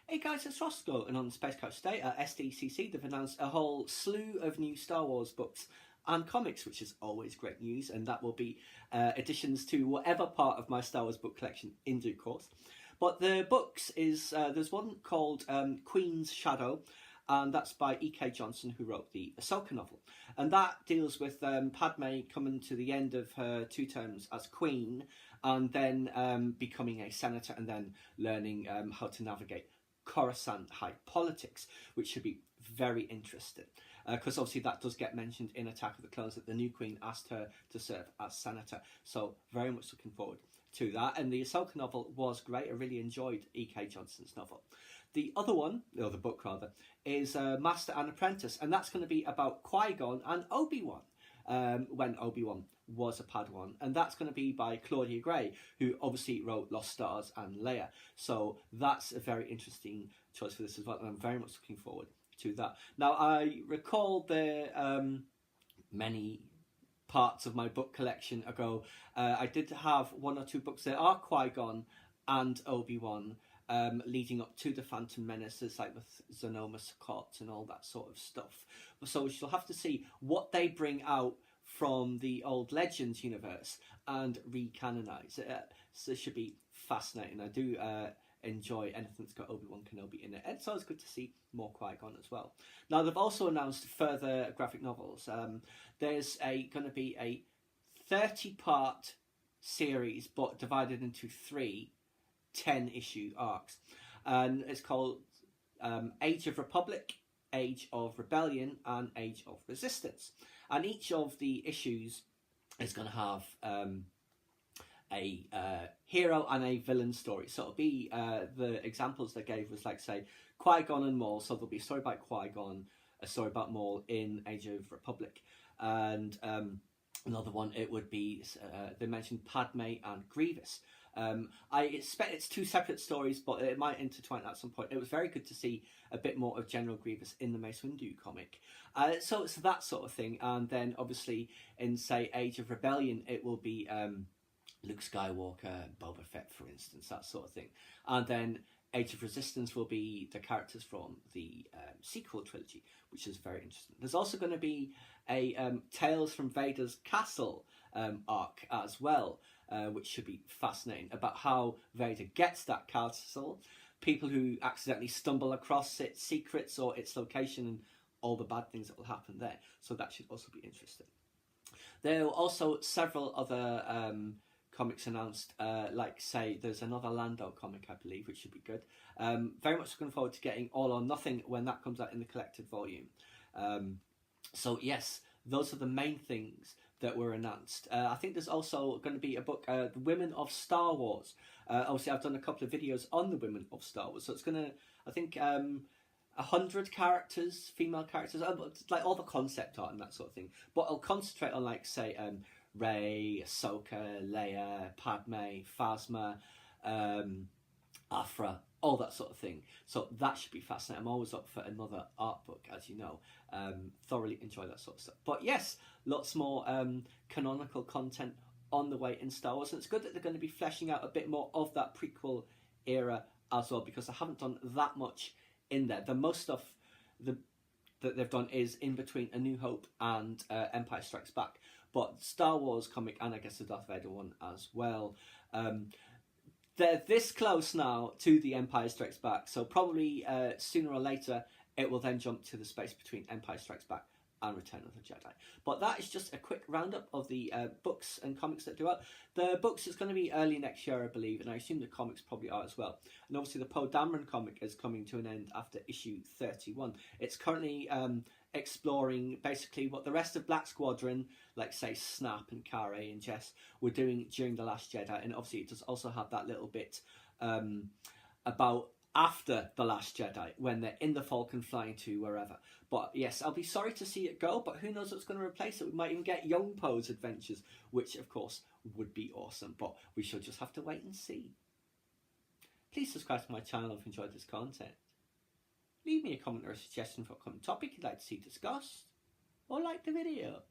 Hey guys, it's Roscoe, and on the Space Couch today at SDCC they've announced a whole slew of new Star Wars books and comics, which is always great news, and that will be additions to whatever part of my Star Wars book collection in due course. But the books is, there's one called Queen's Shadow, and that's by E.K. Johnston, who wrote the Ahsoka novel. And that deals with Padmé coming to the end of her 2 terms as Queen, and then becoming a senator, and then learning how to navigate Coruscant high politics, which should be very interesting. Because obviously that does get mentioned in Attack of the Clones, that the new Queen asked her to serve as senator. So very much looking forward to that. And the Ahsoka novel was great. I really enjoyed E.K. Johnston's novel. The other one, or the book rather, is Master and Apprentice, and that's going to be about Qui-Gon and Obi-Wan, when Obi-Wan was a Padawan, and that's going to be by Claudia Gray, who obviously wrote Lost Stars and Leia. So that's a very interesting choice for this as well, and I'm very much looking forward to that. Now, I recall the many parts of my book collection ago, I did have 1 or 2 books that are Qui-Gon and Obi-Wan, leading up to the Phantom Menaces, like with Zonoma Sukkot and all that sort of stuff. So we shall have to see what they bring out from the old Legends universe and recanonize it. So it should be fascinating. I do enjoy anything that's got Obi-Wan Kenobi in it, and it's always good to see more Qui-Gon as well. Now, they've also announced further graphic novels. There's going to be a 30-part series, but divided into 3 10-issue arcs, and it's called Age of Republic, Age of Rebellion, and Age of Resistance. And each of the issues is going to have a hero and a villain story. So it'll be the examples they gave was like, say, Qui-Gon and Maul. So there'll be a story about Qui-Gon, a story about Maul in Age of Republic, and another one it would be they mentioned Padmé and Grievous. I expect it's 2 separate stories, but it might intertwine at some point. It was very good to see a bit more of General Grievous in the Mace Windu comic. So it's that sort of thing. And then obviously in, say, Age of Rebellion, it will be Luke Skywalker, Boba Fett, for instance, that sort of thing. And then Age of Resistance will be the characters from the sequel trilogy, which is very interesting. There's also going to be a Tales from Vader's Castle arc as well, which should be fascinating, about how Vader gets that castle, people who accidentally stumble across its secrets or its location, and all the bad things that will happen there. So that should also be interesting. There are also several other comics announced, like, say, there's another Lando comic, I believe, which should be good. Very much looking forward to getting All or Nothing when that comes out in the collected volume. So yes, those are the main things that were announced. I think there's also going to be a book, The Women of Star Wars. Obviously, I've done a couple of videos on the Women of Star Wars, so it's going to, I think, 100 characters, female characters, like all the concept art and that sort of thing. But I'll concentrate on, like, say, Rey, Ahsoka, Leia, Padmé, Phasma, Afra, all that sort of thing. So that should be fascinating. I'm always up for another art book, as you know. Thoroughly enjoy that sort of stuff. But yes, lots more canonical content on the way in Star Wars. And it's good that they're going to be fleshing out a bit more of that prequel era as well, because I haven't done that much in there. The most stuff that they've done is in between A New Hope and Empire Strikes Back. But Star Wars comic, and I guess the Darth Vader one as well, they're this close now to the Empire Strikes Back, so probably sooner or later it will then jump to the space between Empire Strikes Back and Return of the Jedi. But that is just a quick roundup of the books and comics that do out. The books is going to be early next year, I believe, and I assume the comics probably are as well. And obviously the Poe Dameron comic is coming to an end after issue 31. It's currently exploring basically what the rest of Black Squadron, like, say, Snap and Kare and Jess, were doing during The Last Jedi. And obviously it does also have that little bit about after The Last Jedi, when they're in the Falcon flying to wherever. But yes, I'll be sorry to see it go, but who knows what's going to replace it. We might even get young Poe's adventures, which of course would be awesome, but we shall just have to wait and see. Please subscribe to my channel if you enjoyed this content. Leave me a comment or a suggestion for a upcoming topic you'd like to see discussed, or like the video.